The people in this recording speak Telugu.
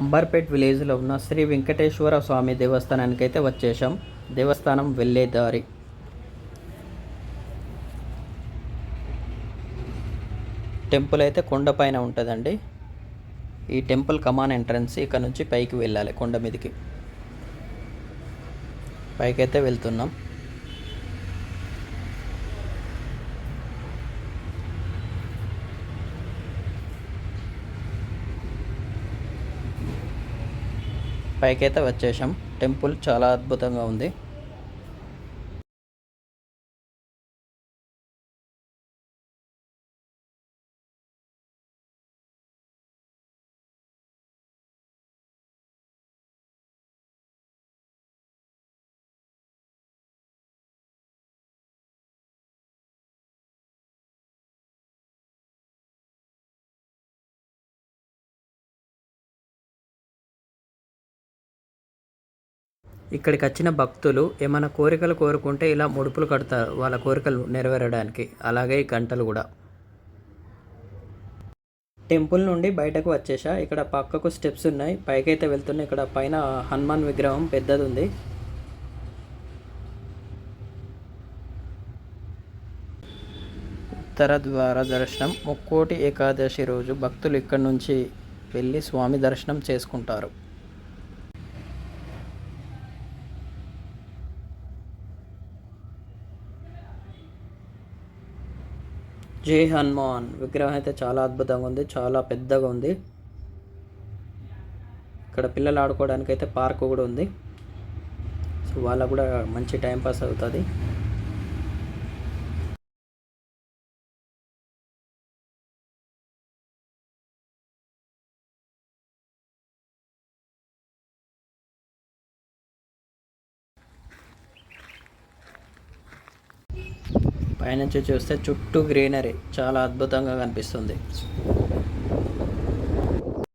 అంబర్పేట్ విలేజ్లో ఉన్న శ్రీ వెంకటేశ్వర స్వామి దేవస్థానానికి అయితే వచ్చేసాం. దేవస్థానం వెళ్ళే దారి. టెంపుల్ అయితే కొండపైన ఉంటుందండి. ఈ టెంపుల్ కమాన్ ఎంట్రన్స్. ఇక్కడ నుంచి పైకి వెళ్ళాలి, కొండ మీదకి. పైకి అయితే వెళ్తున్నాం. పైకైతే వచ్చేసాం. టెంపుల్ చాలా అద్భుతంగా ఉంది. ఇక్కడికి వచ్చిన భక్తులు ఏమైనా కోరికలు కోరుకుంటే ఇలా ముడుపులు కడతారు, వాళ్ళ కోరికలు నెరవేరడానికి. అలాగే ఈ గంటలు కూడా. టెంపుల్ నుండి బయటకు వచ్చేసా. ఇక్కడ పక్కకు స్టెప్స్ ఉన్నాయి, పైకైతే వెళ్తున్నాయి. ఇక్కడ పైన హనుమాన్ విగ్రహం పెద్దది ఉంది. ఉత్తర ద్వార దర్శనం. ముక్కోటి ఏకాదశి రోజు భక్తులు ఇక్కడ నుంచి వెళ్ళి స్వామి దర్శనం చేసుకుంటారు. జై హనుమాన్ విగ్రహం అయితే చాలా అద్భుతంగా ఉంది, చాలా పెద్దగా ఉంది. ఇక్కడ పిల్లలు ఆడుకోవడానికి అయితే పార్క్ కూడా ఉంది. సో వాళ్ళకు కూడా మంచి టైంపాస్ అవుతుంది. పైనుంచి చూస్తే చుట్టూ గ్రీనరీ చాలా అద్భుతంగా కనిపిస్తుంది.